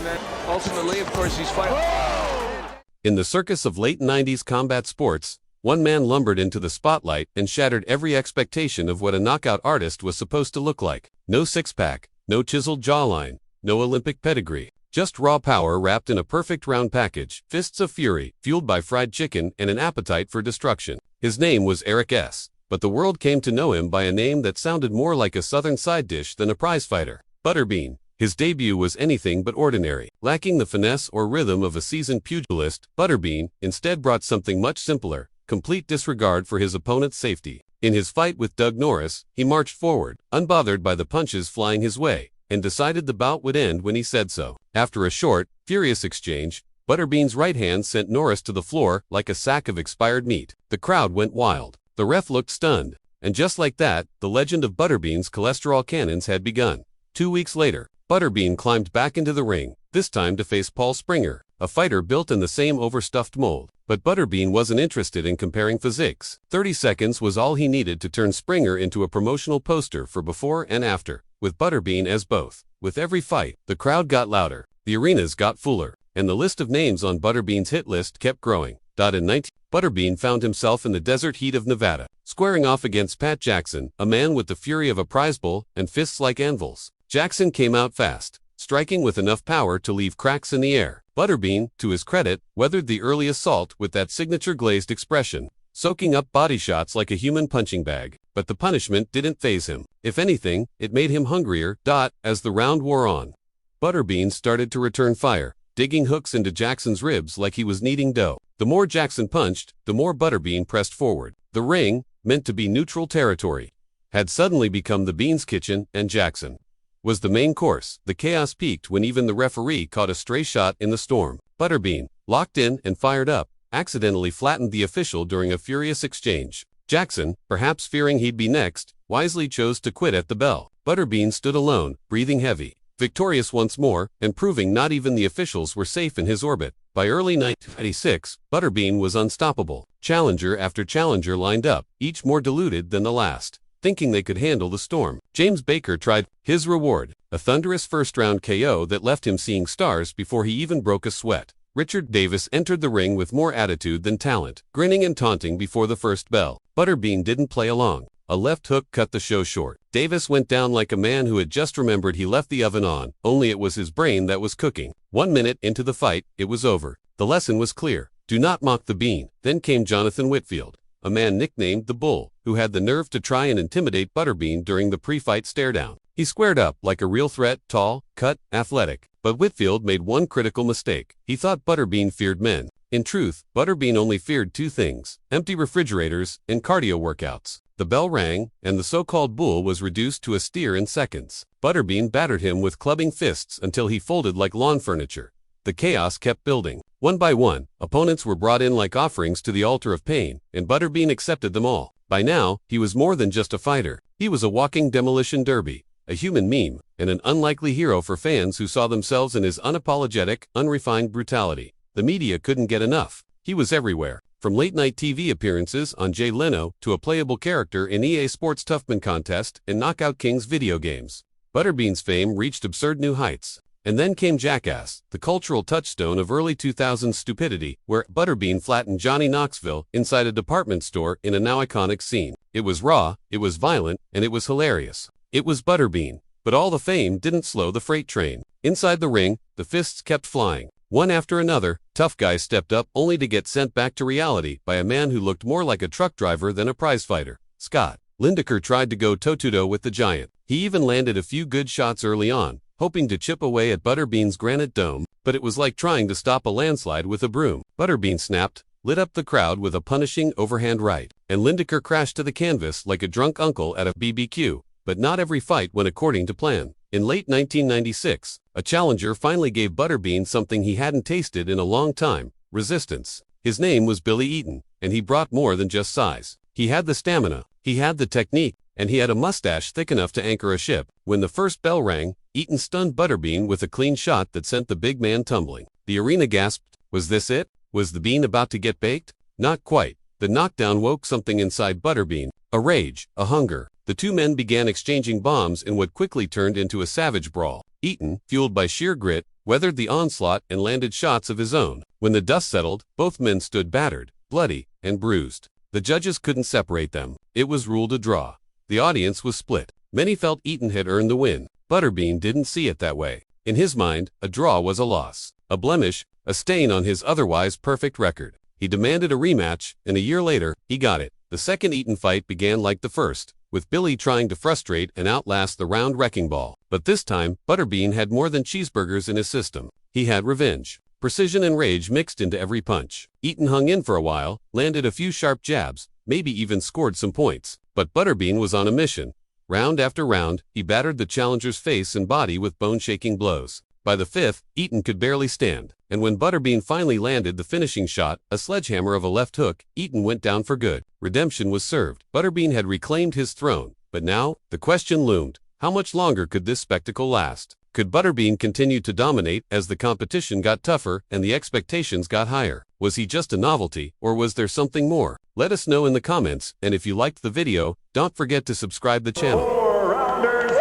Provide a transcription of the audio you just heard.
and then ultimately, of course, he's fighting. In the circus of late 90s combat sports, one man lumbered into the spotlight and shattered every expectation of what a knockout artist was supposed to look like. No six-pack, no chiseled jawline, no Olympic pedigree. Just raw power wrapped in a perfect round package, fists of fury, fueled by fried chicken and an appetite for destruction. His name was Eric S., but the world came to know him by a name that sounded more like a southern side dish than a prizefighter. Butterbean. His debut was anything but ordinary. Lacking the finesse or rhythm of a seasoned pugilist, Butterbean instead brought something much simpler: complete disregard for his opponent's safety. In his fight with Doug Norris, he marched forward, unbothered by the punches flying his way, and decided the bout would end when he said so. After a short, furious exchange, Butterbean's right hand sent Norris to the floor like a sack of expired meat. The crowd went wild. The ref looked stunned. And just like that, the legend of Butterbean's cholesterol cannons had begun. 2 weeks later, Butterbean climbed back into the ring, this time to face Paul Springer, a fighter built in the same overstuffed mold. But Butterbean wasn't interested in comparing physiques. 30 seconds was all he needed to turn Springer into a promotional poster for before and after, with Butterbean as both. With every fight, the crowd got louder, the arenas got fuller, and the list of names on Butterbean's hit list kept growing. In 19, Butterbean found himself in the desert heat of Nevada, squaring off against Pat Jackson, a man with the fury of a prize bull and fists like anvils. Jackson came out fast, striking with enough power to leave cracks in the air. Butterbean, to his credit, weathered the early assault with that signature glazed expression, soaking up body shots like a human punching bag. But the punishment didn't faze him. If anything, it made him hungrier. As the round wore on, Butterbean started to return fire, digging hooks into Jackson's ribs like he was kneading dough. The more Jackson punched, the more Butterbean pressed forward. The ring, meant to be neutral territory, had suddenly become the Bean's kitchen, and Jackson was the main course. The chaos peaked when even the referee caught a stray shot in the storm. Butterbean, locked in and fired up, accidentally flattened the official during a furious exchange. Jackson, perhaps fearing he'd be next, wisely chose to quit at the bell. Butterbean stood alone, breathing heavy, victorious once more, and proving not even the officials were safe in his orbit. By early 1986, Butterbean was unstoppable. Challenger after challenger lined up, each more diluted than the last, thinking they could handle the storm. James Baker tried. His reward: a thunderous first-round KO that left him seeing stars before he even broke a sweat. Richard Davis entered the ring with more attitude than talent, grinning and taunting before the first bell. Butterbean didn't play along. A left hook cut the show short. Davis went down like a man who had just remembered he left the oven on, only it was his brain that was cooking. 1 minute into the fight, it was over. The lesson was clear: do not mock the Bean. Then came Jonathan Whitfield, a man nicknamed the Bull, who had the nerve to try and intimidate Butterbean during the pre-fight stare-down. He squared up like a real threat, tall, cut, athletic. But Whitfield made one critical mistake. He thought Butterbean feared men. In truth, Butterbean only feared two things: empty refrigerators and cardio workouts. The bell rang, and the so-called Bull was reduced to a steer in seconds. Butterbean battered him with clubbing fists until he folded like lawn furniture. The chaos kept building. One by one, opponents were brought in like offerings to the altar of pain, and Butterbean accepted them all. By now, he was more than just a fighter. He was a walking demolition derby, a human meme, and an unlikely hero for fans who saw themselves in his unapologetic, unrefined brutality. The media couldn't get enough. He was everywhere, from late-night TV appearances on Jay Leno to a playable character in EA Sports Toughman Contest and Knockout Kings video games. Butterbean's fame reached absurd new heights. And then came Jackass, the cultural touchstone of early 2000s stupidity, where Butterbean flattened Johnny Knoxville inside a department store in a now iconic scene. It was raw, it was violent, and it was hilarious. It was Butterbean. But all the fame didn't slow the freight train. Inside the ring, the fists kept flying. One after another, tough guys stepped up only to get sent back to reality by a man who looked more like a truck driver than a prizefighter. Scott Lineker tried to go toe-to-toe with the giant. He even landed a few good shots early on, hoping to chip away at Butterbean's granite dome, but it was like trying to stop a landslide with a broom. Butterbean snapped, lit up the crowd with a punishing overhand right, and Lineker crashed to the canvas like a drunk uncle at a BBQ. But not every fight went according to plan. In late 1996, a challenger finally gave Butterbean something he hadn't tasted in a long time: resistance. His name was Billy Eaton, and he brought more than just size. He had the stamina, he had the technique, and he had a mustache thick enough to anchor a ship. When the first bell rang, Eaton stunned Butterbean with a clean shot that sent the big man tumbling. The arena gasped. Was this it? Was the Bean about to get baked? Not quite. The knockdown woke something inside Butterbean. A rage, a hunger. The two men began exchanging bombs in what quickly turned into a savage brawl. Eaton, fueled by sheer grit, weathered the onslaught and landed shots of his own. When the dust settled, both men stood battered, bloody, and bruised. The judges couldn't separate them. It was ruled a draw. The audience was split. Many felt Eaton had earned the win. Butterbean didn't see it that way. In his mind, a draw was a loss, a blemish, a stain on his otherwise perfect record. He demanded a rematch, and a year later, he got it. The second Eaton fight began like the first, with Billy trying to frustrate and outlast the round wrecking ball. But this time, Butterbean had more than cheeseburgers in his system. He had revenge. Precision and rage mixed into every punch. Eaton hung in for a while, landed a few sharp jabs, maybe even scored some points. But Butterbean was on a mission. Round after round, he battered the challenger's face and body with bone-shaking blows. By the fifth, Eaton could barely stand, and when Butterbean finally landed the finishing shot, a sledgehammer of a left hook, Eaton went down for good. Redemption was served. Butterbean had reclaimed his throne, but now, the question loomed. How much longer could this spectacle last? Could Butterbean continue to dominate as the competition got tougher and the expectations got higher? Was he just a novelty, or was there something more? Let us know in the comments, and if you liked the video, don't forget to subscribe the channel. 4 rounders.